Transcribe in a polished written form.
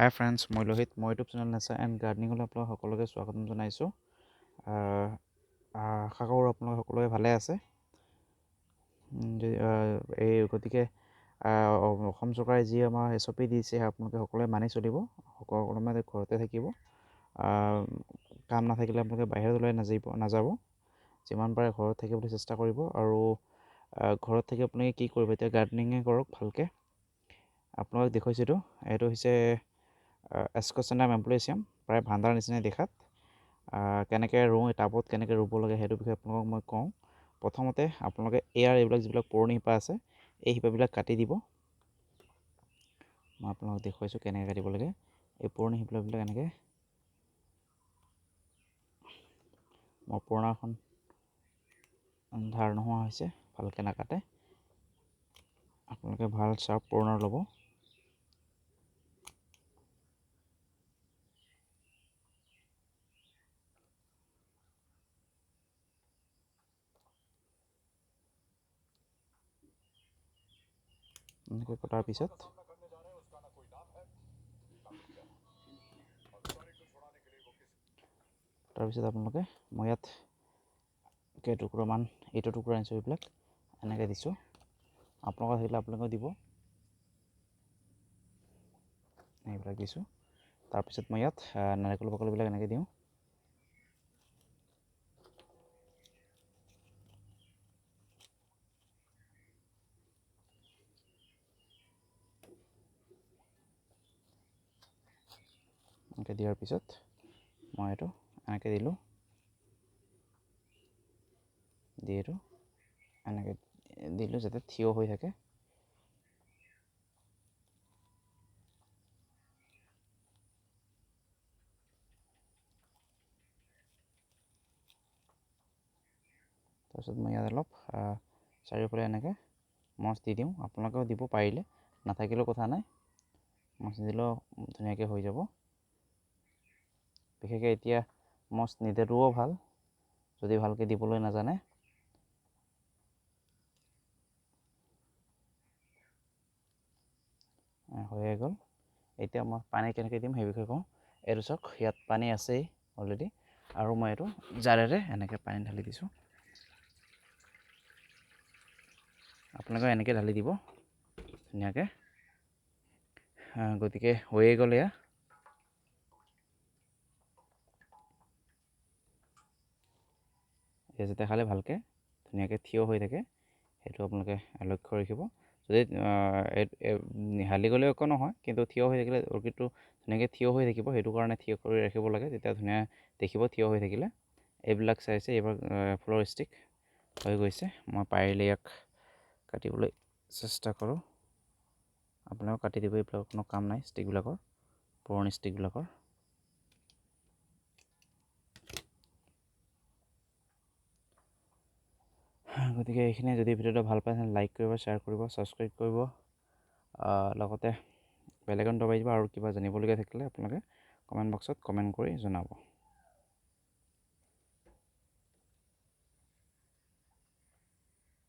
হাই friends, মই লোহিত। মই YouTube channel nature and গাৰ্ডেনিঙলৈ আপোনালোক সকলোকে স্বাগতম জনাইছোঁ। আশা কৰোঁ আপোনালোক সকলোৱে ভালে আছে। গতিকে অসম চৰকাৰে যি আমাৰ SOP দিছে আপোনালোকে সকলোৱে মানি চলিব। সকলোৱে ঘৰতে থাকিব। কাম নাথাকিলে আপোনালোকে বাহিৰত ওলাই নাযাব। যিমান পাৰে ঘৰত থাকিবলৈ চেষ্টা কৰিব। আৰু ঘৰত থাকি আপোনালোকে কি কৰিব, এতিয়া গাৰ্ডেনিঙে কৰক ভালকৈ। আপোনালোকক দেখুৱাইছোঁ এইটো হৈছে এস্কচেনাম এম্প্লয়েছিয়াম, প্ৰায় ভাণ্ডাৰ নিচিনাই দেখাত। কেনেকৈ ৰুওঁ, টাবত কেনেকৈ ৰুব লাগে সেইটো বিষয়ে আপোনালোকক মই কওঁ। প্ৰথমতে আপোনালোকে এইবিলাক যিবিলাক পুৰণি শিপা আছে, এই শিপাবিলাক কাটি দিব। মই আপোনালোকক দেখুৱাইছোঁ কেনেকৈ কাটিব লাগে। এই পুৰণি শিপাবিলাক এনেকৈ, মোৰ পুৰণাখন ধাৰ নোহোৱা হৈছে, ভালকৈ নাকাটে। আপোনালোকে ভাল চাৰ্প পুৰণাৰ ল'ব। এনেকৈ কটাৰ পিছত আপোনালোকে, মই ইয়াত কেইটুকুৰামান, এইটো টুকুৰা আনিছোঁ, এইবিলাক এনেকৈ দিছোঁ। আপোনালোকৰ থাকিলে আপোনালোকেও দিব। এইবিলাক দিছোঁ। তাৰপিছত মই ইয়াত নাৰিকল বাকলিবিলাক এনেকৈ দিওঁ। এনেকৈ দিয়াৰ পিছত মই এইটো এনেকৈ দিলোঁ। এইটো এনেকৈ দিলোঁ যাতে থিয় হৈ থাকে। তাৰপিছত মই ইয়াত অলপ চাৰিওফালে এনেকৈ মচ দি দিওঁ। আপোনালোকেও দিব পাৰিলে, নাথাকিলেও কথা নাই, মচ দিলেও ধুনীয়াকৈ হৈ যাব। বিশেষকৈ এতিয়া মচ নিদিলেও ভাল, যদি ভালকৈ দিবলৈ নাজানে। হৈয়ে গ'ল। এতিয়া মই পানী কেনেকৈ দিম সেই বিষয়ে কওঁ। এইটো চাওক, ইয়াত পানী আছেই অলৰেডি, আৰু মই এইটো জাৰেৰে এনেকৈ পানী ঢালি দিছোঁ। আপোনালোকে এনেকৈ ঢালি দিব ধুনীয়াকৈ। গতিকে হৈয়ে গ'ল এয়া। যাতে খালে ভালকৈ ধুনীয়াকৈ থিয় হৈ থাকে, সেইটো আপোনালোকে লক্ষ্য ৰাখিব। যদি হালি গ'লেও একো নহয়, কিন্তু থিয় হৈ থাকিলে অৰ্কিডটো ধুনীয়াকৈ থিয় হৈ থাকিব। সেইটো কাৰণে থিয় কৰি ৰাখিব লাগে, তেতিয়া ধুনীয়া দেখিব থিয় হৈ থাকিলে। এইবিলাক চাইছে, এইবাৰ ফুলৰ ষ্টিক হৈ গৈছে। মই পাৰিলে ইয়াক কাটিবলৈ চেষ্টা কৰোঁ। আপোনালোকে কাটি দিব, এইবিলাক কোনো কাম নাই ষ্টিকবিলাকৰ, পুৰণি ষ্টিকবিলাকৰ। গতিকে এইখিনি, যদি ভিডিঅ'টো ভাল পায় লাইক কৰিব, শ্বেয়াৰ কৰিব, ছাবস্ক্ৰাইব কৰিব, লগতে বেল আইকন দবাই দিব। আৰু কিবা জানিবলগীয়া থাকিলে আপোনালোকে কমেণ্ট বক্সত কমেণ্ট কৰি জনাব।